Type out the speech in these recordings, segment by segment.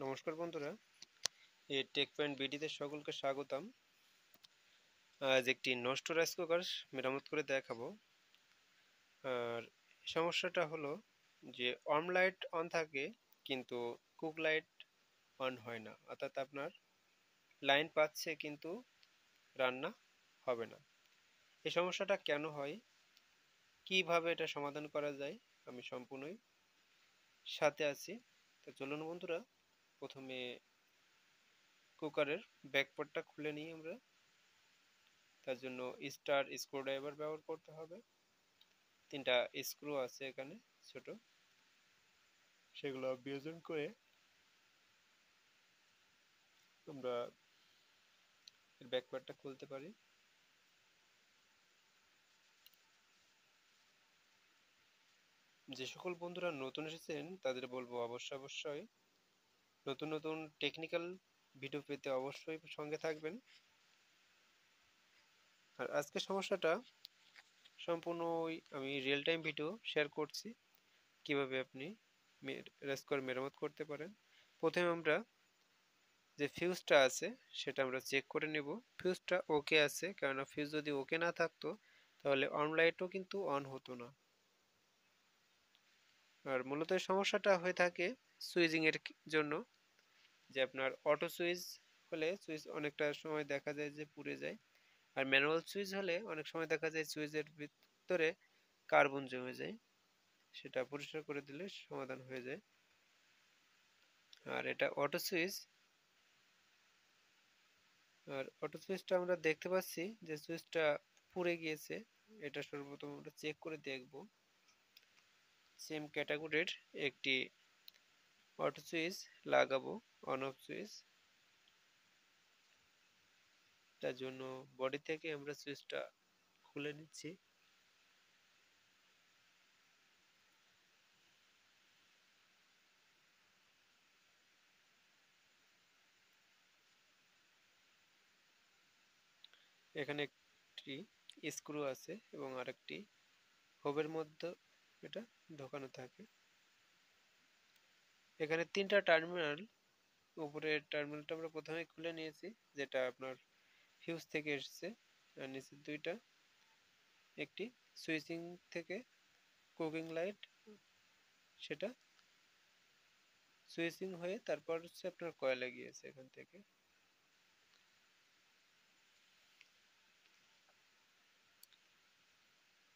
নমস্কার বন্ধুরা, এই টেক পয়েন্ট বিডিতে সকলকে স্বাগতম। আজ একটি নষ্ট রাইস কুকার মেরামত করে দেখাবো। আর সমস্যাটা হলো যে ওয়ার্ম লাইট অন থাকে কিন্তু কুক লাইট অন হয় না, অর্থাৎ আপনার লাইন পাচ্ছে কিন্তু রান্না হবে না। এই সমস্যাটা কেন হয়, কিভাবে এটা সমাধান করা যায়, আমি সম্পূর্ণই সাথে আছি। তো চলুন বন্ধুরা, প্রথমে কুকারের ব্যাকপার্টটা খুলে নিই আমরা। তার জন্য স্টার স্ক্রুড্রাইভার ব্যবহার করতে হবে। তিনটা স্ক্রু আছে এখানে ছোট, সেগুলো বিয়োজন করে আমরা এর ব্যাকপার্টটা খুলতে পারি। যে সকল বন্ধুরা নতুন এসেছেন তাদের বলবো অবশ্যই নতুন নতুন টেকনিক্যাল ভিডিও পেতে অবশ্যই সঙ্গে থাকবেন। আর আজকের সমস্যাটা সম্পূর্ণই আমি রিয়েল টাইম ভিডিও শেয়ার করছি, কিভাবে আপনি রাইস কুকার মেরামত করতে পারেন। প্রথমে আমরা যে ফিউজটা আছে সেটা আমরা চেক করে নেব। ফিউজটা ওকে আছে, কেননা ফিউজ যদি ওকে না থাকতো তাহলে অন লাইটও কিন্তু অন হতো না। আর মূলত এই সমস্যাটা হয়ে থাকে সুইচিং এর জন্য, যে আপনার অটো সুইচ হলে সুইচ অনেকটা সময় দেখা যায় যে পুড়ে যায়, আর ম্যানুয়াল সুইচ হলে অনেক সময় দেখা যায় সুইচের ভিতরে কার্বন জমে যায়, সেটা পরিষ্কার করে দিলে সমাধান হয়ে যায়। আর এটা অটো সুইচ, আর অটো সুইচটা আমরা দেখতে পাচ্ছি যে সুইচটা পুড়ে গিয়েছে। এটা সর্বপ্রথম আমরা চেক করে দেখব। সেম ক্যাটাগরির একটি অটো সুইচ লাগাবো, অন অফ সুইচ। তার জন্য বডি থেকে আমরা সুইচটা খুলে নিচ্ছি। এখানে একটি স্ক্রু আছে এবং আরেকটি হোবের মধ্যে এটা ঢোকানো থাকে। এখানে তিনটা টার্মিনাল, উপরের টার্মিনালটা আমরা প্রথমে খুলে নিয়েছি, যেটা আপনার ফিউজ থেকে এসেছে। আর নিচের দুইটা একটি সুইচিং থেকে কুকিং লাইট, সেটা সুইচিং হয়ে তারপর হচ্ছে আপনার কয়েলে গিয়েছে। এখান থেকে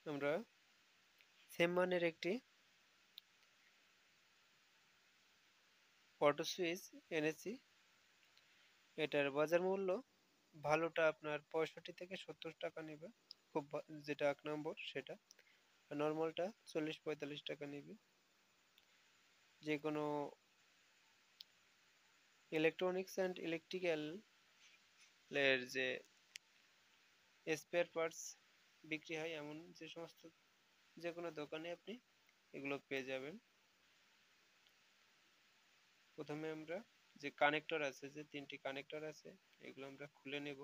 আমরা সেম মানের একটি অটো সুইচ এনেছি। এটার বাজার মূল্য ভালোটা আপনার 65 থেকে 70 টাকা নেবে, খুব যেটা 1 নম্বর সেটা। আর নর্মালটা 40-45 টাকা নেবে। যে কোনো ইলেকট্রনিক্স অ্যান্ড ইলেকট্রিক্যাল এর যে স্পেয়ার পার্টস বিক্রি হয় এমন যে সমস্ত যে কোনো দোকানে আপনি এগুলো পেয়ে যাবেন। প্রথমে আমরা যে কানেক্টর আছে, যে তিনটি কানেক্টর আছে, এগুলো আমরা খুলে নেব।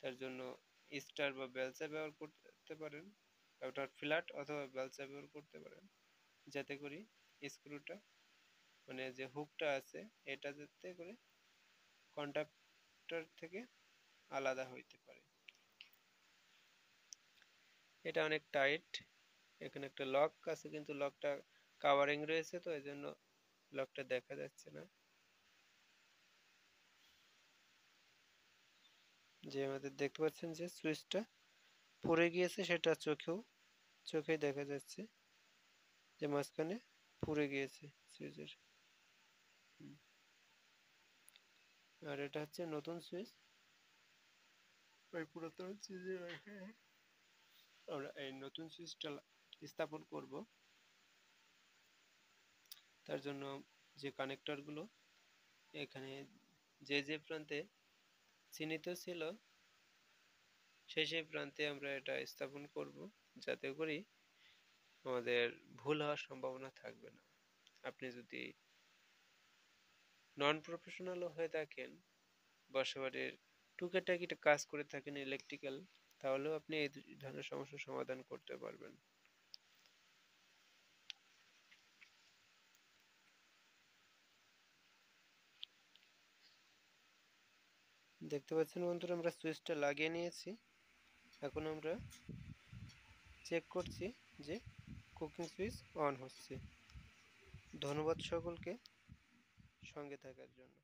তার জন্য স্টার বা বেলচা ব্যবহার করতে পারেন, ওটার ফ্ল্যাট অথবা বেলচা ব্যবহার করতে পারেন, যাতে করে স্ক্রুটা মানে যে হুকটা আছে এটা যাতে করে কন্ডাক্টর থেকে আলাদা হইতে পারে। এটা অনেক টাইট। এখানে একটা লক আছে কিন্তু লকটা কাভারিং রয়েছে, তো এই জন্য লকটা দেখা যাচ্ছে না। যে আমাদের দেখতে পাচ্ছেন যে সুইচটা পড়ে গিয়েছে, সেটা চোখে দেখা যাচ্ছে যে মাঝখানে পুড়ে গিয়েছে সুইচের। আর এটা হচ্ছে নতুন সুইচ। ওই পুরাতন সুইচের আমরা এই নতুন সুইচটা স্থাপন করব। তার জন্য যে কানেক্টরগুলো এখানে যে প্রান্তে চিহ্নিত ছিল সেই প্রান্তে আমরা এটা স্থাপন করব, যাতে করে আমাদের ভুল হওয়ার সম্ভাবনা থাকবে না। আপনি যদি নন প্রফেশনালও হয়ে থাকেন, বাসাবাড়ির টুকিটাকি কাজ করে থাকেন ইলেকট্রিক্যাল, তাহলেও আপনি এই ধরনের সমস্যার সমাধান করতে পারবেন। দেখতে পাচ্ছেন বন্ধুরা, আমরা সুইচটা লাগিয়ে নিয়েছি। এখন আমরা চেক করছি যে কুকিং সুইচ অন হচ্ছে। ধন্যবাদ সকলকে সঙ্গে থাকার জন্য।